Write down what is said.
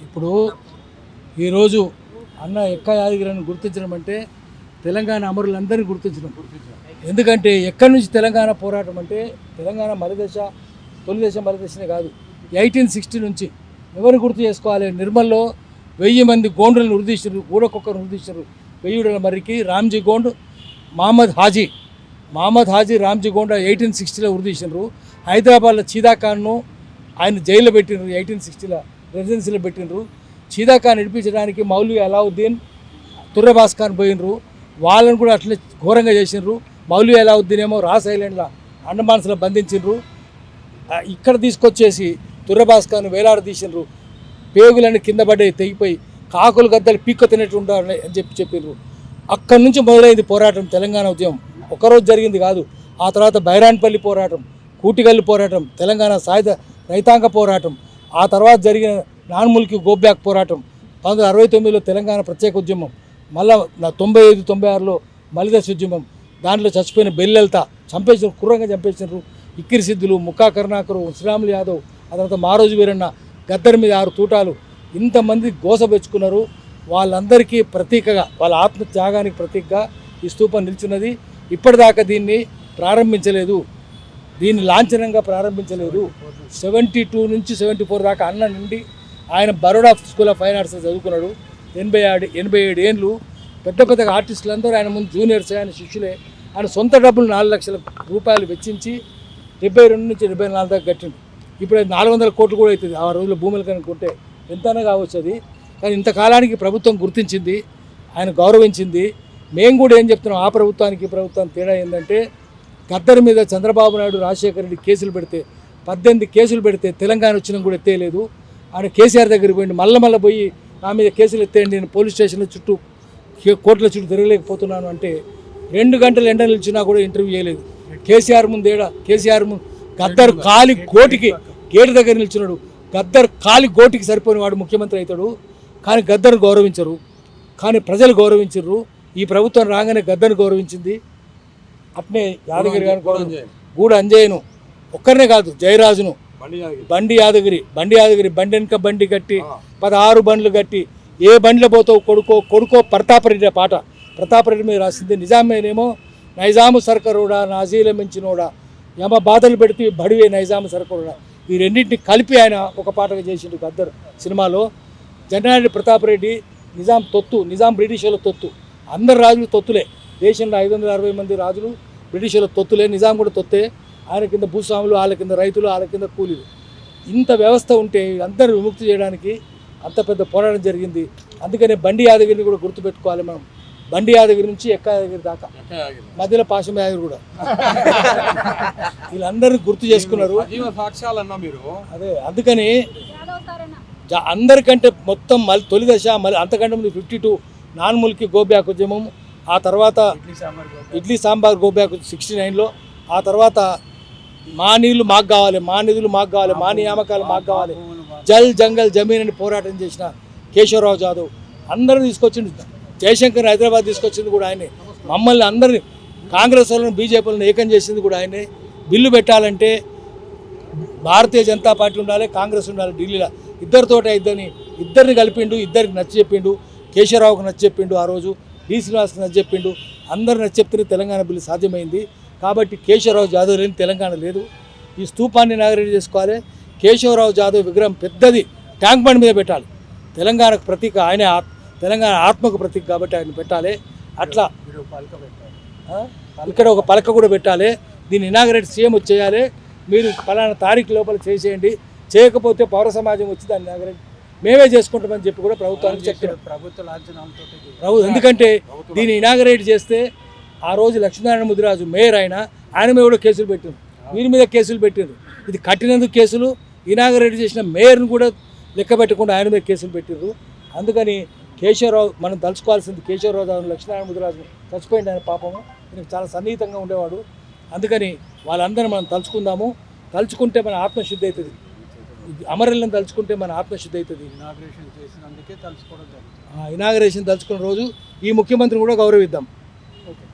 ఇప్పుడు ఈరోజు అన్న ఎక్క యాదగిరిని గుర్తించడం అంటే తెలంగాణ అమరులందరినీ గుర్తించడం. ఎందుకంటే ఎక్కడి నుంచి తెలంగాణ పోరాటం అంటే తెలంగాణ మలిదశ తొలి దశ మలిదశనే కాదు, 1860 నుంచి ఎవరు గుర్తు చేసుకోవాలి. నిర్మల్లో 1000 మంది గోండ్రులను ఉరిదీశారు, ఊడకొక్కరు ఉరిదీశారు. 1000 మరికి రామ్జీ గోండ్, మహమ్మద్ హాజీ రామ్జీ గోండ్ 1860లో ఉరిదీశారు. హైదరాబాద్లో చీదా ఖాన్ను ఆయన జైల్లో పెట్టినారు, 1860లో రెసిడెన్సీలో పెట్టినరు. చీదా ఖాన్ నడిపించడానికి మౌలవి అలావుద్దీన్, తుర్రెబాస్ ఖాన్ పోయినరు. వాళ్ళని కూడా అట్లే ఘోరంగా చేసినారు. మౌలవి అలావుద్దీన్ ఏమో రాస్ ఐలాండ్లో అండమాన్స్లో బంధించిండ్రు. ఇక్కడ తీసుకొచ్చేసి తుర్రెబాస్ ఖాన్ వేలాడదీసినారు. పేగులన్నీ కింద పడ్డాయి, తెగిపోయి కాకులు గద్దలు పీక్క తినట్టు ఉండాలని అని చెప్పినారు. అక్కడి నుంచి మొదలైంది పోరాటం. తెలంగాణ ఉద్యమం ఒకరోజు జరిగింది కాదు. ఆ తర్వాత బైరాన్పల్లి పోరాటం, కూటిగల్లు పోరాటం, తెలంగాణ సాయుధ రైతాంగ పోరాటం, ఆ తర్వాత జరిగిన నాన్ముల్కి గోబ్యాక్ పోరాటం, 1969లో తెలంగాణ ప్రత్యేక ఉద్యమం, మళ్ళా 95-96లో మలిదశ ఉద్యమం. దాంట్లో చచ్చిపోయిన బెల్లెల్త చంపేసారు, క్రూరంగా చంపేసినారు. ఇక్కిరి సిద్ధులు, ముక్కా కరుణాకరు, శ్రీరాములు యాదవ్, ఆ తర్వాత మారోజు వీరన్న, గద్దర్ మీద 6 తూటాలు, ఇంతమంది గోసపెచ్చుకున్నారు. వాళ్ళందరికీ ప్రతీకగా, వాళ్ళ ఆత్మ త్యాగానికి ప్రతీకగా ఈ స్తూపం నిల్చున్నది. ఇప్పటిదాకా దీన్ని ప్రారంభించలేదు, దీన్ని లాంఛనంగా ప్రారంభించలేదు. 72 నుంచి 74 దాకా అన్న నుండి ఆయన Baroda school of fine arts చదువుకున్నాడు. 87 ఏళ్ళు. పెద్ద ఆర్టిస్టులు అందరూ ఆయన ముందు జూనియర్స్, ఆయన శిష్యులే. ఆయన సొంత డబ్బులు 4 లక్షల రూపాయలు వెచ్చించి 72 నుంచి 74 దాకా కట్టిండు. ఇప్పుడు 400 కోట్లు కూడా అవుతుంది ఆ రోజుల్లో భూములు కనుక్కుంటే, ఎంతైనా కావచ్చు అది. కానీ ఇంతకాలానికి ప్రభుత్వం గుర్తించింది, ఆయన గౌరవించింది. మేము కూడా ఏం చెప్తున్నాం, ఆ ప్రభుత్వానికి ఈ ప్రభుత్వానికి తేడా ఏంటంటే, గద్దర్ మీద చంద్రబాబు నాయుడు, రాజశేఖర రెడ్డి కేసులు పెడితే 18 కేసులు పెడితే తెలంగాణ వచ్చినా కూడా ఎత్తేయలేదు. ఆయన కేసీఆర్ దగ్గరికి పోయింది, మళ్ళీ పోయి నా మీద కేసులు ఎత్తేయండి, నేను పోలీస్ స్టేషన్ల చుట్టూ కోర్టుల చుట్టూ తిరగలేకపోతున్నాను అంటే 2 గంటలు ఎండ నిలిచినా కూడా ఇంటర్వ్యూ చేయలేదు. కేసీఆర్ ముందు గద్దర్ కాలి గోటికి గేటు దగ్గర నిల్చున్నాడు. గద్దర్ కాలి గోటికి సరిపోయిన వాడు ముఖ్యమంత్రి అవుతాడు. కానీ గద్దర్ గౌరవించరు, కానీ ప్రజలు గౌరవించరు. ఈ ప్రభుత్వం రాగానే గద్దర్ని గౌరవించింది. అట్నే యాదగిరి గారిని, గూడ అంజయ్యను ఒక్కరినే కాదు, జయరాజును, బండి యాదగిరి బండి వెనక బండి కట్టి 16 బండ్లు కట్టి, ఏ బండిలో పోతావు కొడుకో ప్రతాపరెడ్డి పాట ప్రతాపరెడ్డి మీద రాసింది. నిజామేనేమో నైజాము సర్కరుడా నాజీల మించినోడా, యమ బాధలు పెడితే బడివే నైజాము సర్కరుడా. ఈ రెండింటిని కలిపి ఆయన ఒక పాటగా చేసిండు గద్దర్ సినిమాలో. జనరారెడ్డి ప్రతాపరెడ్డి నిజాం బ్రిటిష్ వాళ్ళ తొత్తు. అందరు రాజులు తొత్తులే. దేశంలో 560 మంది రాజులు బ్రిటిష్ వాళ్ళ తొత్తులే. నిజాం కూడా తొత్తే. ఆయన కింద భూస్వాములు, వాళ్ళ కింద రైతులు, వాళ్ళ కింద కూలీలు. ఇంత వ్యవస్థ ఉంటే అందరూ విముక్తి చేయడానికి అంత పెద్ద పోరాటం జరిగింది. అందుకనే బండి యాదగిరిని కూడా గుర్తుపెట్టుకోవాలి మనం. బండి యాదగిరి నుంచి ఎక్క యాదగిరి దాకా, మధ్యలో పాశం యాదగిరి కూడా, వీళ్ళందరినీ గుర్తు చేసుకున్నారు. అదే అందుకని అందరికంటే మొత్తం మళ్ళీ తొలి దశ, మళ్ళీ అంతకంటే ముందు 52 నాన్ముల్కి గోబ్యాక్ ఉద్యమం, ఆ తర్వాత ఇడ్లీ సాంబార్ గోబ్యాక్ 69లో, ఆ తర్వాత మా నీళ్లు మాకు కావాలి, మా నిధులు మాకు కావాలి, మా నియామకాలు మాకు కావాలి, జల్ జంగల్ జమీన్ అని పోరాటం చేసిన కేశవరావు జాదవ్ అందరూ తీసుకొచ్చిండు. జయశంకర్ హైదరాబాద్ తీసుకొచ్చింది కూడా ఆయనే. మమ్మల్ని అందరినీ, కాంగ్రెస్ వాళ్ళని బీజేపీ వాళ్ళని ఏకం చేసింది కూడా ఆయనే. బిల్లు పెట్టాలంటే భారతీయ జనతా పార్టీ ఉండాలి, కాంగ్రెస్ ఉండాలి. ఢిల్లీలో ఇద్దరిని కలిపిండు, ఇద్దరికి నచ్చ చెప్పిండు. కేశవరావుకు నచ్చ చెప్పిండు, ఆ రోజు డి శ్రీనివాస్కి నచ్చ చెప్పిండు. అందరు నచ్చ చెప్తేనే తెలంగాణ బిల్లు సాధ్యమైంది. కాబట్టి కేశవరావు జాదవ్ లేని తెలంగాణ లేదు. ఈ స్తూపాన్ని ఇనాగరేట్ చేసుకోవాలి. కేశవరావు జాదవ్ విగ్రహం పెద్దది ట్యాంక్ బండ్ మీద పెట్టాలి. తెలంగాణకు ప్రతీక ఆయన, తెలంగాణ ఆత్మకు ప్రతీక కాబట్టి ఆయన పెట్టాలి. అట్లా ఇక్కడ ఒక పలక కూడా పెట్టాలి. దీన్ని ఇనాగరేట్ సీఎం చేయాలి. మీరు ఫలానా తారీఖు లోపల చేసేయండి, చేయకపోతే పౌర సమాజం వచ్చి దాన్ని ఇనాగరేట్ మేమే చేసుకుంటామని చెప్పి కూడా ప్రభుత్వానికి చెప్పారు. ఎందుకంటే దీన్ని ఇనాగరేట్ చేస్తే ఆ రోజు లక్ష్మీనారాయణ ముదిరాజు మేయర్ ఆయన మీద కూడా కేసులు పెట్టారు, వీరి మీద కేసులు పెట్టారు. ఇది కట్టినందుకు కేసులు, ఇనాగరేట్ చేసిన మేయర్ని కూడా లెక్క పెట్టకుండా ఆయన మీద కేసులు పెట్టారు. అందుకని కేశవరావు మనం తలుచుకోవాల్సింది, కేశవరావు లక్ష్మీనారాయణ ముదిరాజు చచ్చిపోయింది. ఆయన పాపము ఈయనకు చాలా సన్నిహితంగా ఉండేవాడు. అందుకని వాళ్ళందరినీ మనం తలుచుకుందాము. తలుచుకుంటే మన ఆత్మశుద్ధి అవుతుంది. అమరులను తలుచుకుంటే మన ఆత్మశుద్ధి అవుతుంది. ఇనాగరేషన్ తలుచుకున్న రోజు ఈ ముఖ్యమంత్రిని కూడా గౌరవిద్దాం. ఓకే.